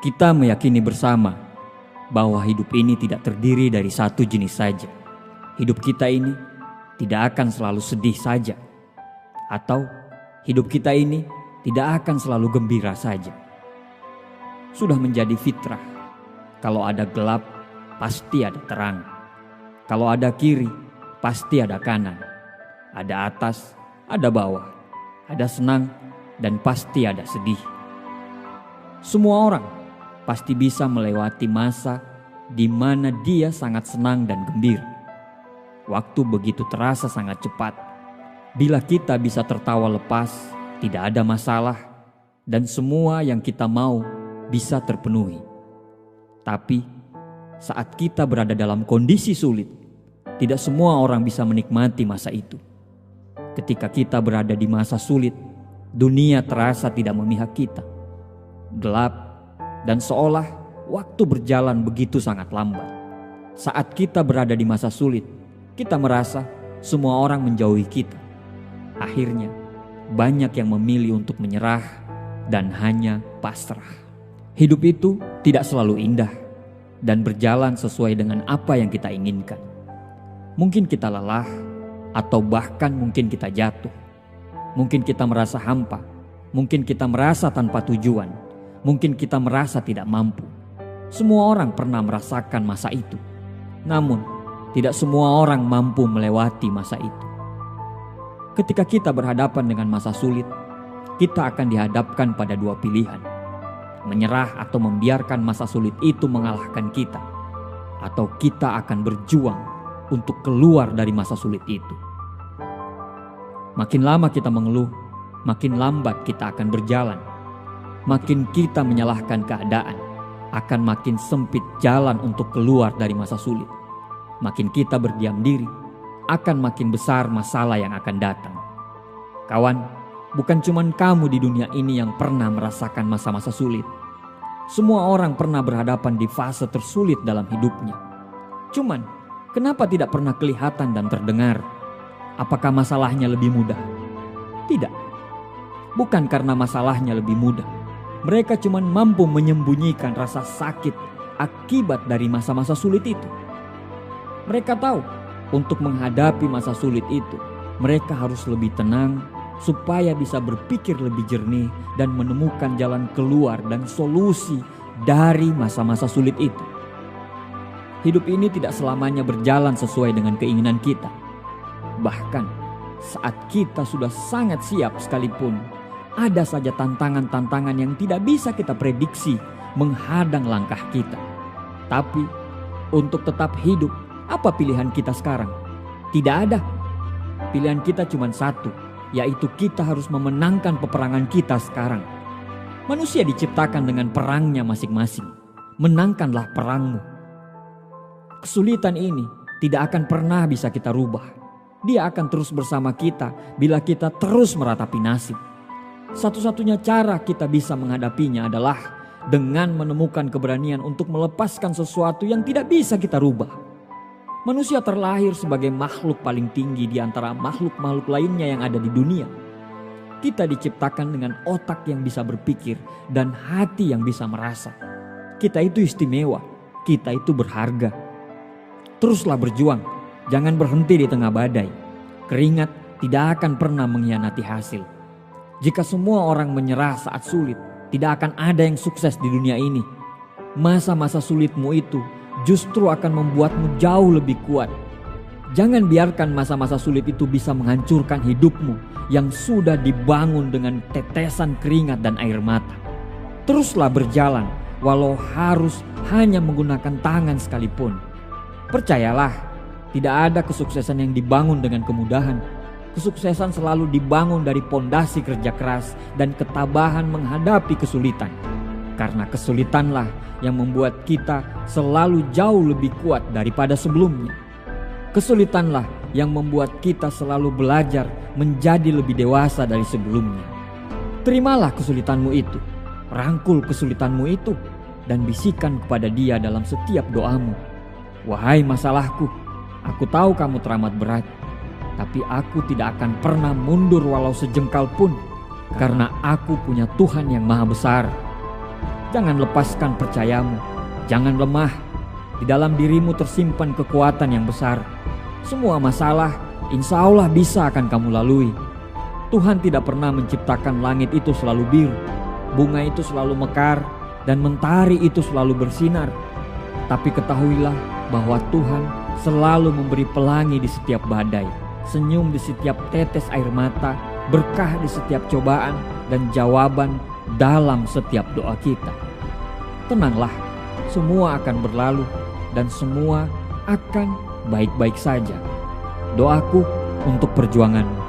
Kita meyakini bersama bahwa hidup ini tidak terdiri dari satu jenis saja. Hidup kita ini tidak akan selalu sedih saja, atau hidup kita ini tidak akan selalu gembira saja. Sudah menjadi fitrah, kalau ada gelap pasti ada terang. Kalau ada kiri pasti ada kanan. Ada atas, ada bawah. Ada senang dan pasti ada sedih. Semua orang pasti bisa melewati masa di mana dia sangat senang dan gembira. Waktu begitu terasa sangat cepat. Bila kita bisa tertawa lepas, tidak ada masalah, dan semua yang kita mau bisa terpenuhi. Tapi saat kita berada dalam kondisi sulit, tidak semua orang bisa menikmati masa itu. Ketika kita berada di masa sulit, dunia terasa tidak memihak kita. Gelap dan seolah waktu berjalan begitu sangat lambat. Saat kita berada di masa sulit, kita merasa semua orang menjauhi kita. Akhirnya, banyak yang memilih untuk menyerah dan hanya pasrah. Hidup itu tidak selalu indah dan berjalan sesuai dengan apa yang kita inginkan. Mungkin kita lelah atau bahkan mungkin kita jatuh. Mungkin kita merasa hampa, mungkin kita merasa tanpa tujuan, mungkin kita merasa tidak mampu. Semua orang pernah merasakan masa itu. Namun, tidak semua orang mampu melewati masa itu. Ketika kita berhadapan dengan masa sulit, kita akan dihadapkan pada dua pilihan. Menyerah atau membiarkan masa sulit itu mengalahkan kita. Atau kita akan berjuang untuk keluar dari masa sulit itu. Makin lama kita mengeluh, makin lambat kita akan berjalan. Makin kita menyalahkan keadaan, akan makin sempit jalan untuk keluar dari masa sulit. Makin kita berdiam diri, akan makin besar masalah yang akan datang. Kawan, bukan cuma kamu di dunia ini yang pernah merasakan masa-masa sulit. Semua orang pernah berhadapan di fase tersulit dalam hidupnya. Cuman, kenapa tidak pernah kelihatan dan terdengar? Apakah masalahnya lebih mudah? Tidak. Bukan karena masalahnya lebih mudah. Mereka cuma mampu menyembunyikan rasa sakit akibat dari masa-masa sulit itu. Mereka tahu untuk menghadapi masa sulit itu, mereka harus lebih tenang supaya bisa berpikir lebih jernih dan menemukan jalan keluar dan solusi dari masa-masa sulit itu. Hidup ini tidak selamanya berjalan sesuai dengan keinginan kita. Bahkan saat kita sudah sangat siap sekalipun, ada saja tantangan-tantangan yang tidak bisa kita prediksi menghadang langkah kita. Tapi untuk tetap hidup, apa pilihan kita sekarang? Tidak ada. Pilihan kita cuma satu, yaitu kita harus memenangkan peperangan kita sekarang. Manusia diciptakan dengan perangnya masing-masing. Menangkanlah perangmu. Kesulitan ini tidak akan pernah bisa kita rubah. Dia akan terus bersama kita bila kita terus meratapi nasib. Satu-satunya cara kita bisa menghadapinya adalah dengan menemukan keberanian untuk melepaskan sesuatu yang tidak bisa kita rubah. Manusia terlahir sebagai makhluk paling tinggi di antara makhluk-makhluk lainnya yang ada di dunia. Kita diciptakan dengan otak yang bisa berpikir dan hati yang bisa merasa. Kita itu istimewa, kita itu berharga. Teruslah berjuang, jangan berhenti di tengah badai. Keringat tidak akan pernah mengkhianati hasil. Jika semua orang menyerah saat sulit, tidak akan ada yang sukses di dunia ini. Masa-masa sulitmu itu justru akan membuatmu jauh lebih kuat. Jangan biarkan masa-masa sulit itu bisa menghancurkan hidupmu yang sudah dibangun dengan tetesan keringat dan air mata. Teruslah berjalan walau harus hanya menggunakan tangan sekalipun. Percayalah, tidak ada kesuksesan yang dibangun dengan kemudahan. Kesuksesan selalu dibangun dari pondasi kerja keras dan ketabahan menghadapi kesulitan. Karena kesulitanlah yang membuat kita selalu jauh lebih kuat daripada sebelumnya. Kesulitanlah yang membuat kita selalu belajar menjadi lebih dewasa dari sebelumnya. Terimalah kesulitanmu itu, rangkul kesulitanmu itu, dan bisikan kepada Dia dalam setiap doamu. Wahai masalahku, aku tahu kamu teramat berat, tapi aku tidak akan pernah mundur walau sejengkal pun, karena aku punya Tuhan yang Maha Besar. Jangan lepaskan percayamu, jangan lemah. Di dalam dirimu tersimpan kekuatan yang besar. Semua masalah insya Allah bisa akan kamu lalui. Tuhan tidak pernah menciptakan langit itu selalu biru, bunga itu selalu mekar, dan mentari itu selalu bersinar. Tapi ketahuilah bahwa Tuhan selalu memberi pelangi di setiap badai, senyum di setiap tetes air mata, berkah di setiap cobaan, dan jawaban dalam setiap doa kita. Tenanglah, semua akan berlalu dan semua akan baik-baik saja. Doaku untuk perjuanganmu.